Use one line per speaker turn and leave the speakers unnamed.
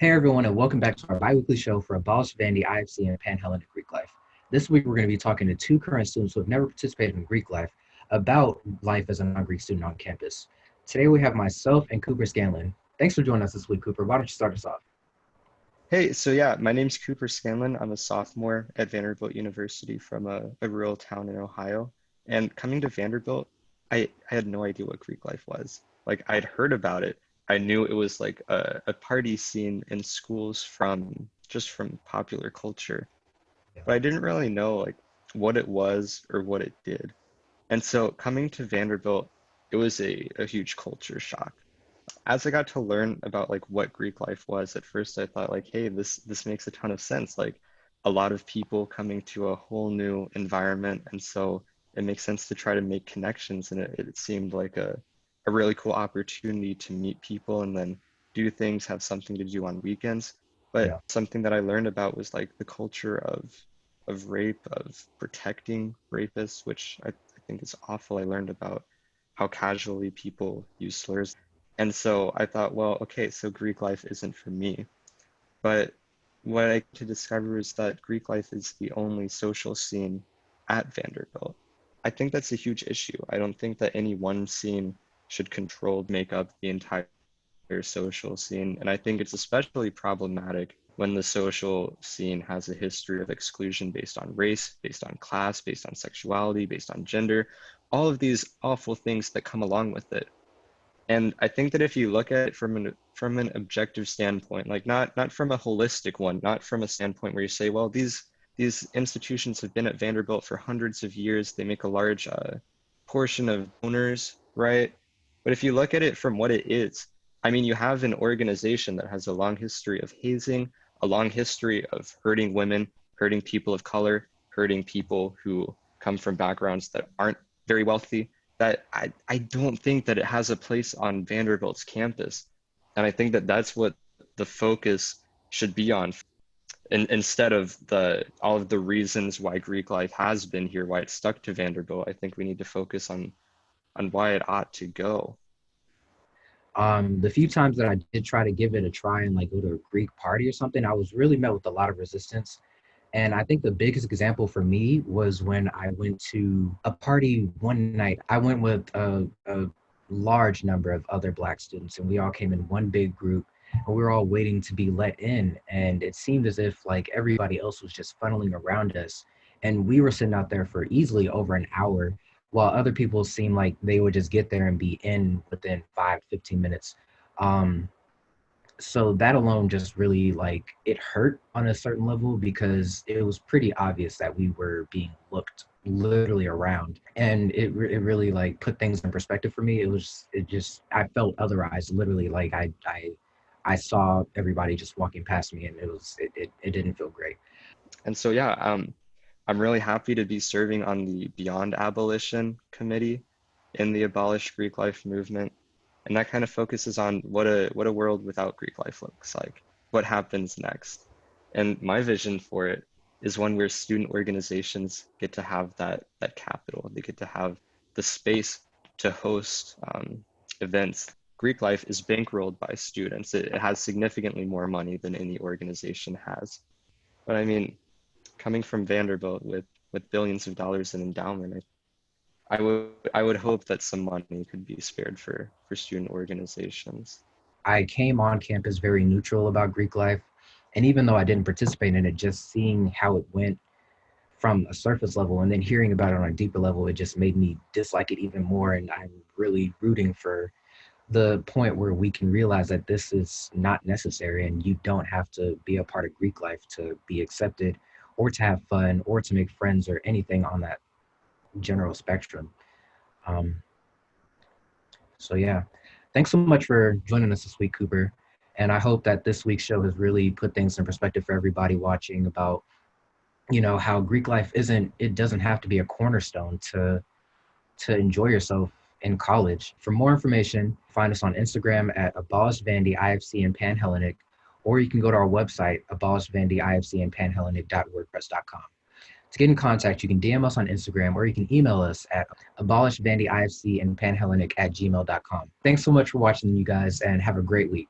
Hey everyone, and welcome back to our biweekly show for Abolish, Vandy, IFC, and Pan-Hellenic Greek Life. This week we're going to be talking to two current students who have never participated in Greek life about life as a non-Greek student on campus. Today we have myself and Cooper Scanlon. Thanks for joining us this week, Cooper. Why don't you start us off?
Hey, my name's Cooper Scanlon. I'm a sophomore at Vanderbilt University from a rural town in Ohio. And coming to Vanderbilt, I had no idea what Greek life was. Like I'd heard about it. I knew it was like a party scene in schools from popular culture,
Yeah.
but I didn't really know like what it was or what it did. And so coming to Vanderbilt, it was a huge culture shock. As I got to learn about like what Greek life was, at first I thought like, hey, this makes a ton of sense. Like a lot of people coming to a whole new environment, and so it makes sense to try to make connections. And it seemed like a really cool opportunity to meet people and then do things, have something to do on weekends. But
Yeah.
something that I learned about was like the culture of rape, of protecting rapists, which I think is awful. I learned about how casually people use slurs, and so I thought, well, okay, so Greek life isn't for me. But what I to discover is that Greek life is the only social scene at Vanderbilt. I think that's a huge issue. I don't think that any one scene should control, make up the entire social scene. And I think it's especially problematic when the social scene has a history of exclusion based on race, based on class, based on sexuality, based on gender, all of these awful things that come along with it. And I think that if you look at it from an objective standpoint, like not from a holistic one, not from a standpoint where you say, well, these institutions have been at Vanderbilt for hundreds of years, they make a large portion of donors, right? But if you look at it from what it is, I mean, you have an organization that has a long history of hazing, a long history of hurting women, hurting people of color, hurting people who come from backgrounds that aren't very wealthy, that I don't think that it has a place on Vanderbilt's campus. And I think that that's what the focus should be on. Instead of the all of the reasons why Greek life has been here, why it's stuck to Vanderbilt, I think we need to focus on why it ought to go.
The few times that I did try to give it a try and like go to a Greek party or something, I was really met with a lot of resistance. And I think the biggest example for me was when I went to a party one night. I went with a large number of other Black students, and we all came in one big group, and we were all waiting to be let in. And it seemed as if like everybody else was just funneling around us. And we were sitting out there for easily over an hour, while other people seemed like they would just get there and be in within 5 to 15 minutes. Um, so that alone just really like it hurt on a certain level because it was pretty obvious that we were being looked literally around, and it really like put things in perspective for me. It just I felt otherized literally, like I saw everybody just walking past me, and it didn't feel great.
And so yeah, I'm really happy to be serving on the Beyond Abolition committee in the Abolish Greek Life movement. And that kind of focuses on what a world without Greek life looks like, what happens next. And my vision for it is one where student organizations get to have that capital. They get to have the space to host events. Greek life is bankrolled by students. It has significantly more money than any organization has. But I mean, coming from Vanderbilt with billions of dollars in endowment, I would hope that some money could be spared for student organizations.
I came on campus very neutral about Greek life, and even though I didn't participate in it, just seeing how it went from a surface level and then hearing about it on a deeper level, it just made me dislike it even more. And I'm really rooting for the point where we can realize that this is not necessary, and you don't have to be a part of Greek life to be accepted or to have fun or to make friends or anything on that general spectrum. Um, so yeah, thanks so much for joining us this week, Cooper. And I hope that this week's show has really put things in perspective for everybody watching about, how Greek life it doesn't have to be a cornerstone to enjoy yourself in college. For more information, find us on Instagram at Abolish Vandy IFC and Panhellenic, or you can go to our website, abolishvandyifc and panhellenic.wordpress.com. To get in contact, you can DM us on Instagram, or you can email us at abolishvandyifc and panhellenic@gmail.com. Thanks so much for watching, you guys, and have a great week.